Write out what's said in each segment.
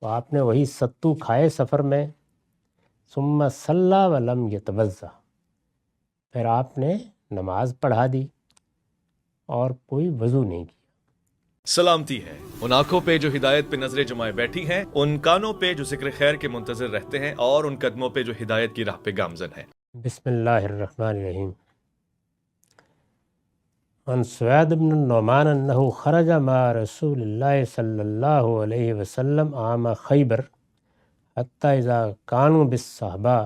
تو آپ نے وہی ستو کھائے سفر میں، ثم صلی ولم یتوضا، پھر آپ نے نماز پڑھا دی اور کوئی وضو نہیں کیا۔ سلامتی ہے ان آنکھوں پہ جو ہدایت پہ نظریں جمائے بیٹھی ہیں، ان کانوں پہ جو ذکر خیر کے منتظر رہتے ہیں، اور ان قدموں پہ جو ہدایت کی راہ پہ گامزن ہیں۔ بسم اللہ الرحمن الرحیم۔ عن سوید بن النعمان انه خرج مع رسول اللہ صلی اللہ علیہ وسلم عام خیبر حتی اذا کانوا بالصحباء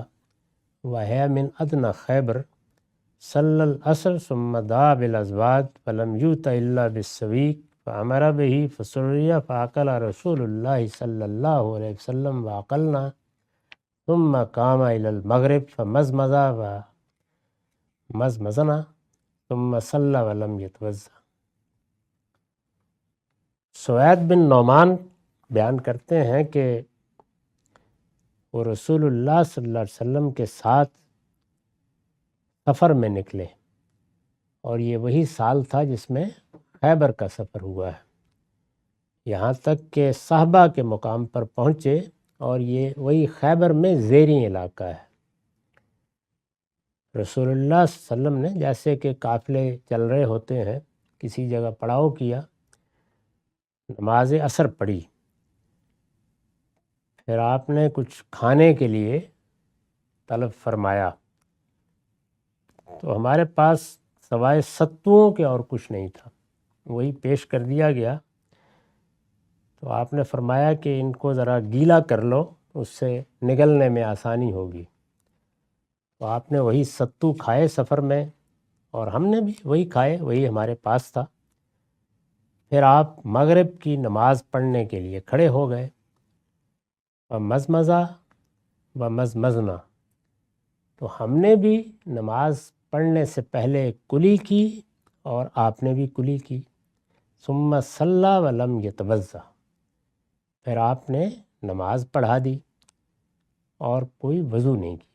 وهي من ادنى خیبر صلی العصر ثم دعا بالازواج فلم یؤت الا بالسویق فامر به فسری فاکل رسول اللہ صلی اللہ علیہ وسلم واکلنا ثم قام الى المغرب فمزمز ومزمزنا ثم صلی ولم یتوضا۔ سوید بن نعمان بیان کرتے ہیں کہ وہ رسول اللہ صلی اللہ علیہ وسلم کے ساتھ سفر میں نکلے، اور یہ وہی سال تھا جس میں خیبر کا سفر ہوا ہے، یہاں تک کہ صحبہ کے مقام پر پہنچے، اور یہ وہی خیبر میں زیریں علاقہ ہے۔ رسول اللہ صلی اللہ علیہ وسلم نے جیسے کہ قافلے چل رہے ہوتے ہیں، کسی جگہ پڑاؤ کیا، نماز عصر پڑھی، پھر آپ نے کچھ کھانے کے لیے طلب فرمایا، تو ہمارے پاس سوائے ستوؤں کے اور کچھ نہیں تھا، وہی پیش کر دیا گیا۔ تو آپ نے فرمایا کہ ان کو ذرا گیلا کر لو، اس سے نگلنے میں آسانی ہوگی۔ تو آپ نے وہی ستو کھائے سفر میں، اور ہم نے بھی وہی کھائے، وہی ہمارے پاس تھا۔ پھر آپ مغرب کی نماز پڑھنے کے لیے کھڑے ہو گئے، مزمزہ و مزمزنا، تو ہم نے بھی نماز پڑھنے سے پہلے کلی کی، اور آپ نے بھی کلی کی۔ ثم صلی ولم یتوضا، پھر آپ نے نماز پڑھا دی اور کوئی وضو نہیں کیا۔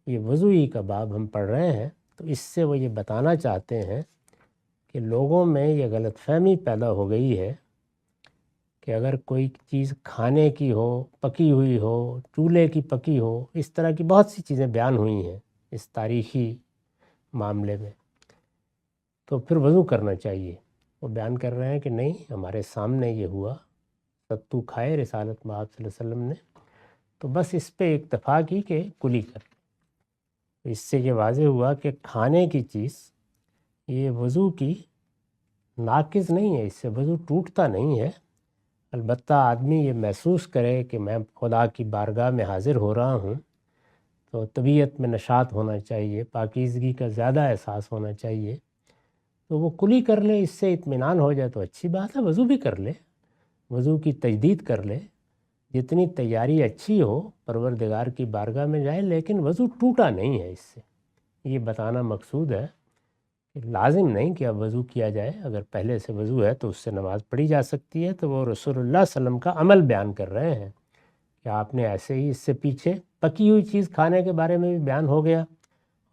یہ وضوئی کا باب ہم پڑھ رہے ہیں، تو اس سے وہ یہ بتانا چاہتے ہیں کہ لوگوں میں یہ غلط فہمی پیدا ہو گئی ہے کہ اگر کوئی چیز کھانے کی ہو، پکی ہوئی ہو، چولہے کی پکی ہو، اس طرح کی بہت سی چیزیں بیان ہوئی ہیں اس تاریخی معاملے میں، تو پھر وضو کرنا چاہیے۔ وہ بیان کر رہے ہیں کہ نہیں، ہمارے سامنے یہ ہوا، ستو کھائے رسالت میں آپ صلی اللہ علیہ وسلم نے، تو بس اس پہ اکتفا کی کہ کلی کر۔ اس سے یہ واضح ہوا کہ کھانے کی چیز یہ وضو کی ناقض نہیں ہے، اس سے وضو ٹوٹتا نہیں ہے۔ البتہ آدمی یہ محسوس کرے کہ میں خدا کی بارگاہ میں حاضر ہو رہا ہوں، تو طبیعت میں نشاط ہونا چاہیے، پاکیزگی کا زیادہ احساس ہونا چاہیے، تو وہ کلی کر لے، اس سے اطمینان ہو جائے تو اچھی بات ہے۔ وضو بھی کر لے، وضو کی تجدید کر لے، جتنی تیاری اچھی ہو پروردگار کی بارگاہ میں جائے، لیکن وضو ٹوٹا نہیں ہے۔ اس سے یہ بتانا مقصود ہے کہ لازم نہیں کہ اب وضو کیا جائے، اگر پہلے سے وضو ہے تو اس سے نماز پڑھی جا سکتی ہے۔ تو وہ رسول اللہ صلی اللہ علیہ وسلم کا عمل بیان کر رہے ہیں کہ آپ نے ایسے ہی، اس سے پیچھے پکی ہوئی چیز کھانے کے بارے میں بھی بیان ہو گیا،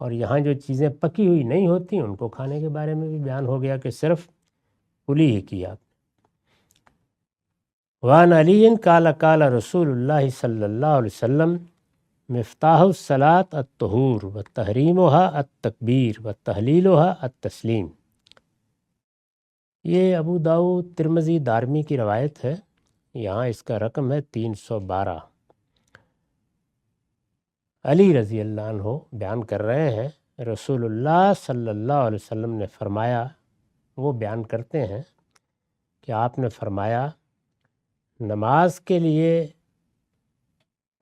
اور یہاں جو چیزیں پکی ہوئی نہیں ہوتی ان کو کھانے کے بارے میں بھی بیان ہو گیا کہ صرف کلی ہی کیا۔ وعن علی قال قال رسول اللہ صلی اللہ علیہ وسلم مفتاح الصلاۃ الطہور و تحریمها التکبیر و تحلیلها التسلیم۔ یہ ابو داؤد، ترمذی، دارمی کی روایت ہے، یہاں اس کا رقم ہے 312۔ علی رضی اللہ عنہ بیان کر رہے ہیں، رسول اللہ صلی اللہ علیہ وسلم نے فرمایا، وہ بیان کرتے ہیں کہ آپ نے فرمایا، نماز کے لیے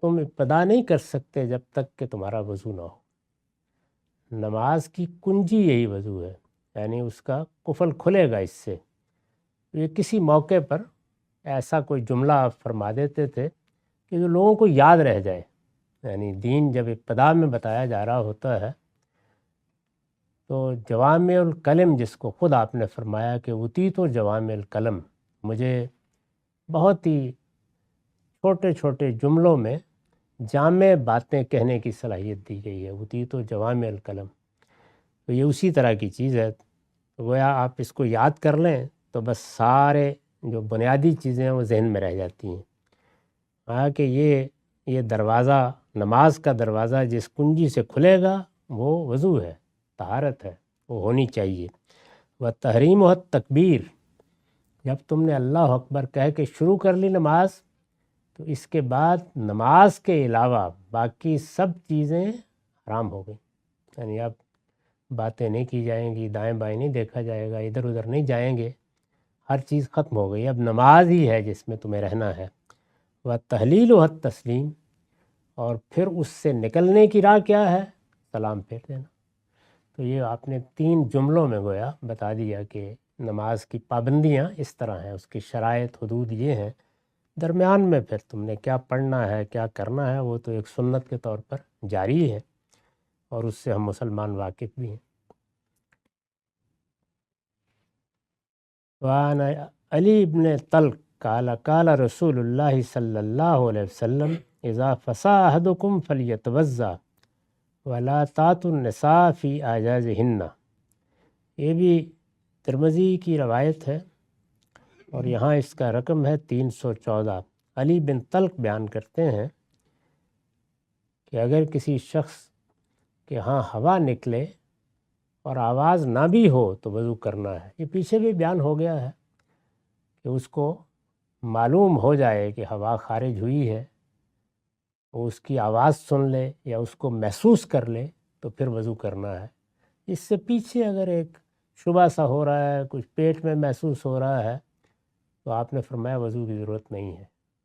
تم ابتدا نہیں کر سکتے جب تک کہ تمہارا وضو نہ ہو۔ نماز کی کنجی یہی وضو ہے، یعنی اس کا قفل کھلے گا اس سے۔ یہ کسی موقع پر ایسا کوئی جملہ آپ فرما دیتے تھے کہ جو لوگوں کو یاد رہ جائے، یعنی دین جب ابتدا میں بتایا جا رہا ہوتا ہے تو جوامع الکلم، جس کو خود آپ نے فرمایا کہ اوتیت جوامع الکلم، مجھے بہت ہی چھوٹے چھوٹے جملوں میں جامع باتیں کہنے کی صلاحیت دی گئی ہے، اوتیت جوامع الکلم۔ تو یہ اسی طرح کی چیز ہے، گویا آپ اس کو یاد کر لیں تو بس سارے جو بنیادی چیزیں ہیں وہ ذہن میں رہ جاتی ہیں۔ کہا کہ یہ دروازہ، نماز کا دروازہ جس کنجی سے کھلے گا وہ وضو ہے، طہارت ہے، وہ ہونی چاہیے۔ و تحریم و تکبیر، جب تم نے اللہ اکبر کہہ کے شروع کر لی نماز تو اس کے بعد نماز کے علاوہ باقی سب چیزیں حرام ہو گئیں، یعنی اب باتیں نہیں کی جائیں گی، دائیں بائیں نہیں دیکھا جائے گا، ادھر ادھر نہیں جائیں گے، ہر چیز ختم ہو گئی، اب نماز ہی ہے جس میں تمہیں رہنا ہے۔ و تحلیل و تسلیم، اور پھر اس سے نکلنے کی راہ کیا ہے؟ سلام پھیر دینا۔ تو یہ آپ نے 3 جملوں میں گویا بتا دیا کہ نماز کی پابندیاں اس طرح ہیں، اس کی شرائط حدود یہ ہیں، درمیان میں پھر تم نے کیا پڑھنا ہے کیا کرنا ہے وہ تو ایک سنت کے طور پر جاری ہے، اور اس سے ہم مسلمان واقف بھی ہیں۔ وعن علی بن طلق قال قال رسول اللہ صلی اللہ علیہ وسلم اذا فسا احدکم فلیتوضا ولا تاتوا النساء فی اعجازہن۔ یہ بھی ترمذی کی روایت ہے اور یہاں اس کا رقم ہے 314۔ علی بن طلق بیان کرتے ہیں کہ اگر کسی شخص کے ہاں ہوا نکلے اور آواز نہ بھی ہو تو وضو کرنا ہے۔ یہ پیچھے بھی بیان ہو گیا ہے کہ اس کو معلوم ہو جائے کہ ہوا خارج ہوئی ہے، وہ اس کی آواز سن لے یا اس کو محسوس کر لے تو پھر وضو کرنا ہے۔ اس سے پیچھے اگر ایک شبہ سا ہو رہا ہے، کچھ پیٹ میں محسوس ہو رہا ہے تو آپ نے فرمایا وضو کی ضرورت نہیں ہے،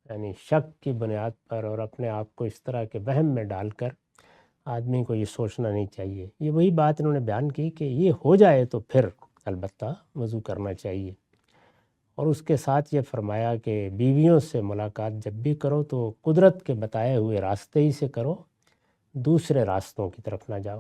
یعنی شک کی بنیاد پر اور اپنے آپ کو اس طرح کے وہم میں ڈال کر آدمی کو یہ سوچنا نہیں چاہیے۔ یہ وہی بات انہوں نے بیان کی کہ یہ ہو جائے تو پھر البتہ وضو کرنا چاہیے، اور اس کے ساتھ یہ فرمایا کہ بیویوں سے ملاقات جب بھی کرو تو قدرت کے بتائے ہوئے راستے ہی سے کرو، دوسرے راستوں کی طرف نہ جاؤ۔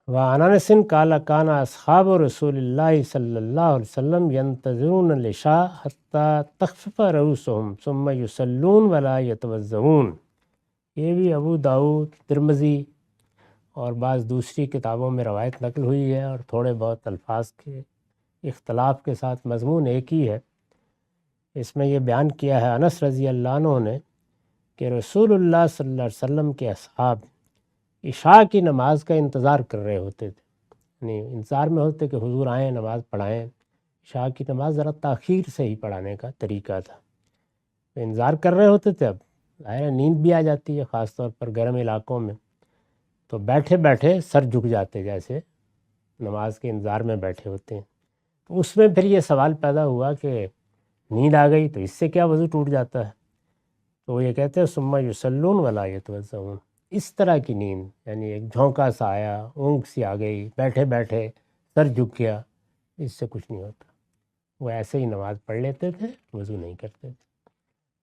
وعن انس قال كان اصحاب رسول اللہ صلی اللہ علیہ وسلم ينتظرون العشاء حتى تخفف رؤوسهم ثم يصلون ولا يتوضؤون۔ یہ بھی ابو داؤد، ترمذی اور بعض دوسری کتابوں میں روایت نقل ہوئی ہے، اور تھوڑے بہت الفاظ کے اختلاف کے ساتھ مضمون ایک ہی ہے۔ اس میں یہ بیان کیا ہے انس رضی اللہ عنہ نے کہ رسول اللہ صلی اللہ علیہ وسلم کے اصحاب عشاء کی نماز کا انتظار کر رہے ہوتے تھے، یعنی انتظار میں ہوتے کہ حضور آئیں نماز پڑھائیں۔ عشاء کی نماز ذرا تاخیر سے ہی پڑھانے کا طریقہ تھا، تو انتظار کر رہے ہوتے تھے۔ اب ظاہر ہے نیند بھی آ جاتی ہے، خاص طور پر گرم علاقوں میں، تو بیٹھے بیٹھے سر جھک جاتے جیسے نماز کے انتظار میں بیٹھے ہوتے ہیں۔ تو اس میں پھر یہ سوال پیدا ہوا کہ نیند آ گئی تو اس سے کیا وضو ٹوٹ جاتا ہے؟ تو وہ یہ کہتے ہیں ثم یصلون ولا یتوضؤون، اس طرح کی نیند، یعنی ایک جھونکا سا آیا، اونگ سی آ گئی، بیٹھے بیٹھے سر جھک گیا، اس سے کچھ نہیں ہوتا۔ وہ ایسے ہی نماز پڑھ لیتے تھے، وضو نہیں کرتے تھے۔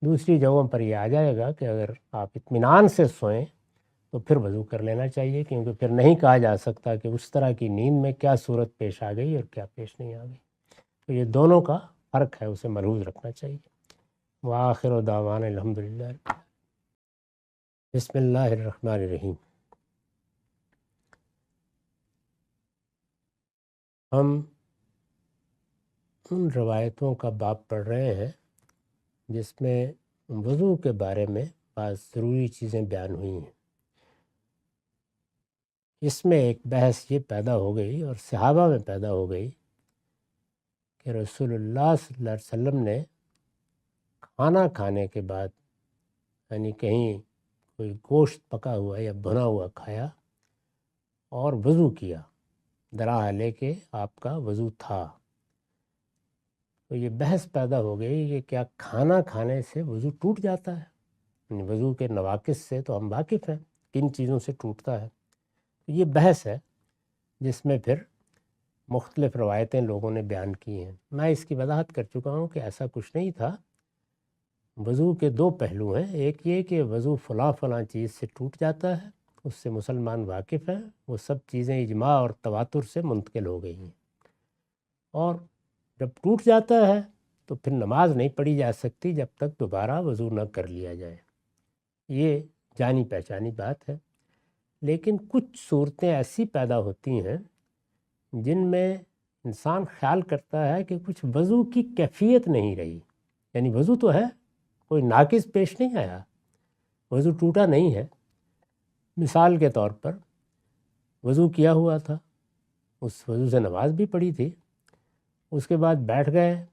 دوسری جگہوں پر یہ آ جائے گا کہ اگر آپ اطمینان سے سوئیں تو پھر وضو کر لینا چاہیے، کیونکہ پھر نہیں کہا جا سکتا کہ اس طرح کی نیند میں کیا صورت پیش آ گئی اور کیا پیش نہیں آ گئی۔ تو یہ دونوں کا فرق ہے، اسے ملحوظ رکھنا چاہیے۔ وآخر دعوانا الحمدللہ۔ بسم اللہ الرحمن الرحیم۔ ہم ان روایتوں کا باب پڑھ رہے ہیں جس میں وضو کے بارے میں بعض ضروری چیزیں بیان ہوئی ہیں۔ اس میں ایک بحث یہ پیدا ہو گئی اور صحابہ میں پیدا ہو گئی کہ رسول اللہ صلی اللہ علیہ وسلم نے کھانا کھانے کے بعد، یعنی کہیں کوئی گوشت پکا ہوا یا بھنا ہوا کھایا اور وضو کیا، دراحلے کہ آپ کا وضو تھا، تو یہ بحث پیدا ہو گئی کہ کیا کھانا کھانے سے وضو ٹوٹ جاتا ہے؟ یعنی وضو کے نواقص سے تو ہم واقف ہیں، کن چیزوں سے ٹوٹتا ہے۔ یہ بحث ہے جس میں پھر مختلف روایتیں لوگوں نے بیان کی ہیں۔ میں اس کی وضاحت کر چکا ہوں کہ ایسا کچھ نہیں تھا۔ وضو کے 2 پہلو ہیں، ایک یہ کہ وضو فلاں فلاں چیز سے ٹوٹ جاتا ہے، اس سے مسلمان واقف ہیں، وہ سب چیزیں اجماع اور تواتر سے منتقل ہو گئی ہیں، اور جب ٹوٹ جاتا ہے تو پھر نماز نہیں پڑھی جا سکتی جب تک دوبارہ وضو نہ کر لیا جائے۔ یہ جانی پہچانی بات ہے، لیکن کچھ صورتیں ایسی پیدا ہوتی ہیں جن میں انسان خیال کرتا ہے کہ کچھ وضو کی کیفیت نہیں رہی، یعنی وضو تو ہے، کوئی ناقص پیش نہیں آیا، وضو ٹوٹا نہیں ہے۔ مثال کے طور پر وضو کیا ہوا تھا، اس وضو سے نماز بھی پڑھی تھی، اس کے بعد بیٹھ گئے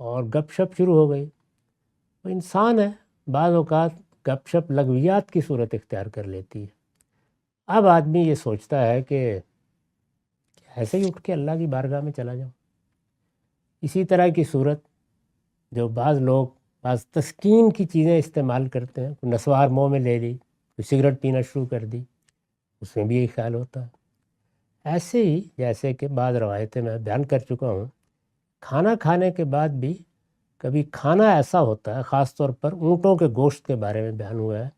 اور گپ شپ شروع ہو گئی۔ وہ انسان ہے، بعض اوقات گپ شپ لغویات کی صورت اختیار کر لیتی ہے۔ اب آدمی یہ سوچتا ہے کہ ایسے ہی اٹھ کے اللہ کی بارگاہ میں چلا جاؤں۔ اسی طرح کی صورت جو بعض لوگ بعض تسکین کی چیزیں استعمال کرتے ہیں، کوئی نسوار منہ میں لے لی، کوئی سگریٹ پینا شروع کر دی، اس میں بھی یہی خیال ہوتا ہے۔ ایسے ہی جیسے کہ بعض روایتیں میں بیان کر چکا ہوں، کھانا کھانے کے بعد بھی کبھی کھانا ایسا ہوتا ہے، خاص طور پر اونٹوں کے گوشت کے بارے میں بیان ہوا ہے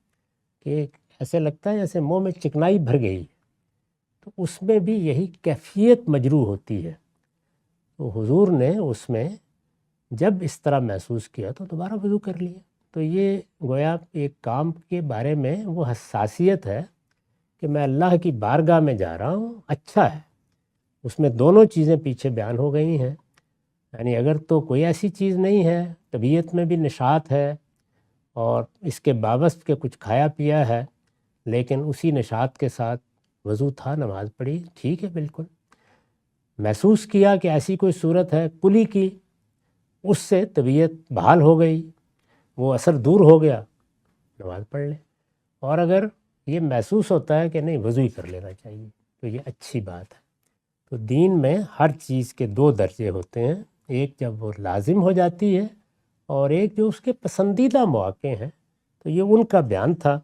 کہ ایسے لگتا ہے جیسے منہ میں چکنائی بھر گئی، تو اس میں بھی یہی کیفیت مجروح ہوتی ہے۔ تو حضور نے اس میں جب اس طرح محسوس کیا تو دوبارہ وضو کر لیا۔ تو یہ گویا ایک کام کے بارے میں وہ حساسیت ہے کہ میں اللہ کی بارگاہ میں جا رہا ہوں، اچھا ہے۔ اس میں دونوں چیزیں پیچھے بیان ہو گئی ہیں، یعنی اگر تو کوئی ایسی چیز نہیں ہے، طبیعت میں بھی نشاط ہے اور اس کے بابست کے کچھ کھایا پیا ہے، لیکن اسی نشاط کے ساتھ وضو تھا، نماز پڑھی، ٹھیک ہے، بالکل۔ محسوس کیا کہ ایسی کوئی صورت ہے کلی کی، اس سے طبیعت بحال ہو گئی، وہ اثر دور ہو گیا، نماز پڑھ لیں۔ اور اگر یہ محسوس ہوتا ہے کہ نہیں وضو ہی کر لینا چاہیے، تو یہ اچھی بات ہے۔ تو دین میں ہر چیز کے دو درجے ہوتے ہیں، ایک جب وہ لازم ہو جاتی ہے اور ایک جو اس کے پسندیدہ مواقع ہیں، تو یہ ان کا بیان تھا۔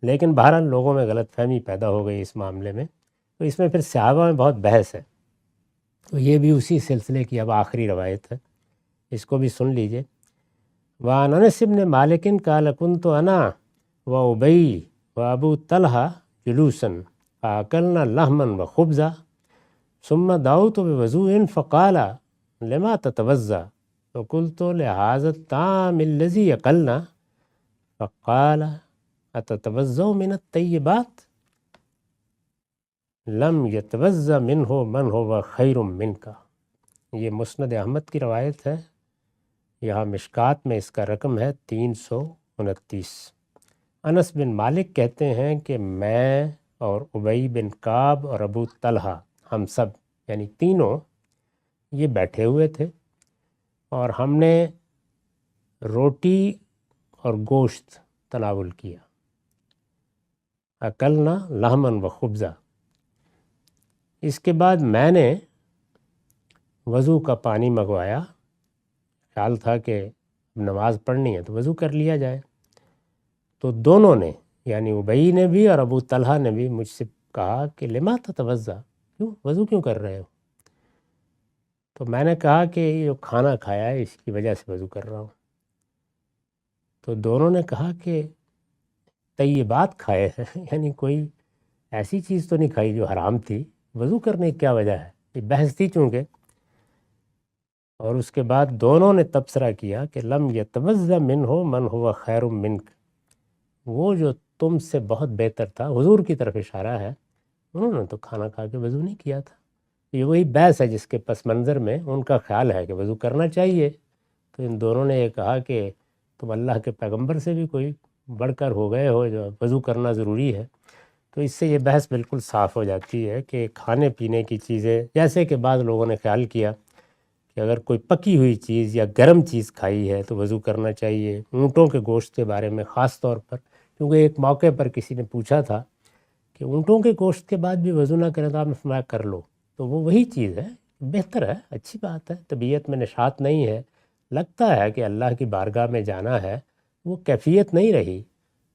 لیکن بہرحال لوگوں میں غلط فہمی پیدا ہو گئی اس معاملے میں، تو اس میں پھر صحابہ میں بہت بحث ہے۔ تو یہ بھی اسی سلسلے کی اب آخری روایت ہے، اس کو بھی سن لیجئے۔ وعن انس بن مالک قال كنت انا وابی وابو طلحہ جلوسا فاکلنا لحما وخبزا ثم دعوت بوضوء فقال لما تتوضا فقلت لهذا الطعام الذي اكلنا فقال اتتوضا من الطیبات لم يتوضا منه من هو خیر منك۔ یہ مسند احمد کی روایت ہے، یہاں مشکات میں اس کا رقم ہے 329۔ انس بن مالک کہتے ہیں کہ میں اور ابی بن کعب اور ابو طلحہ، ہم سب یعنی تینوں یہ بیٹھے ہوئے تھے اور ہم نے روٹی اور گوشت تناول کیا، اکلنا لحمن و خبزہ۔ اس کے بعد میں نے وضو کا پانی منگوایا، خیال تھا کہ نماز پڑھنی ہے تو وضو کر لیا جائے۔ تو دونوں نے یعنی ابی نے بھی اور ابو طلحہ نے بھی مجھ سے کہا کہ لما تتوضا، کیوں وضو کیوں کر رہے ہو؟ تو میں نے کہا کہ یہ جو کھانا کھایا ہے اس کی وجہ سے وضو کر رہا ہوں۔ تو دونوں نے کہا کہ طیبات کھائے ہیں، یعنی کوئی ایسی چیز تو نہیں کھائی جو حرام تھی، وضو کرنے کی کیا وجہ ہے؟ یہ بحث تھی چونکہ۔ اور اس کے بعد دونوں نے تبصرہ کیا کہ لم یتوضا منہ من هو خیر منک، وہ جو تم سے بہت بہتر تھا، حضور کی طرف اشارہ ہے، انہوں نے تو کھانا کھا کے وضو نہیں کیا تھا۔ یہ وہی بحث ہے جس کے پس منظر میں ان کا خیال ہے کہ وضو کرنا چاہیے۔ تو ان دونوں نے یہ کہا کہ تم اللہ کے پیغمبر سے بھی کوئی بڑھ کر ہو گئے ہو جو وضو کرنا ضروری ہے۔ تو اس سے یہ بحث بالکل صاف ہو جاتی ہے کہ کھانے پینے کی چیزیں، جیسے کہ بعض لوگوں نے خیال کیا کہ اگر کوئی پکی ہوئی چیز یا گرم چیز کھائی ہے تو وضو کرنا چاہیے۔ اونٹوں کے گوشت کے بارے میں خاص طور پر، کیونکہ ایک موقع پر کسی نے پوچھا تھا کہ اونٹوں کے گوشت کے بعد بھی وضو نہ کریں تو آپ نے فرمایا کر لو۔ تو وہ وہی چیز ہے، بہتر ہے، اچھی بات ہے، طبیعت میں نشاط نہیں ہے، لگتا ہے کہ اللہ کی بارگاہ میں جانا ہے، وہ کیفیت نہیں رہی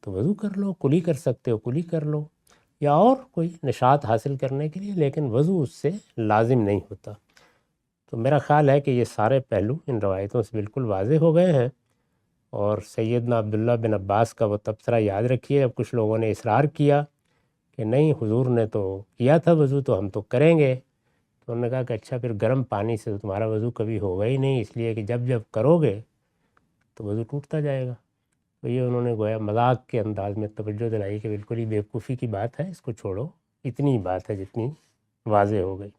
تو وضو کر لو، کلی کر سکتے ہو کلی کر لو، یا اور کوئی نشاط حاصل کرنے کے لیے، لیکن وضو اس سے لازم نہیں ہوتا۔ تو میرا خیال ہے کہ یہ سارے پہلو ان روایتوں سے بالکل واضح ہو گئے ہیں۔ اور سیدنا عبداللہ بن عباس کا وہ تبصرہ یاد رکھیے، اب کچھ لوگوں نے اصرار کیا کہ نہیں حضور نے تو کیا تھا وضو تو ہم تو کریں گے، تو انہوں نے کہا کہ اچھا پھر گرم پانی سے تو تمہارا وضو کبھی ہوگا ہی نہیں، اس لیے کہ جب جب کرو گے تو وضو ٹوٹتا جائے گا۔ تو یہ انہوں نے گویا مذاق کے انداز میں توجہ دلائی کہ بالکل ہی بیوقوفی کی بات ہے، اس کو چھوڑو، اتنی بات ہے جتنی واضح ہو گئی۔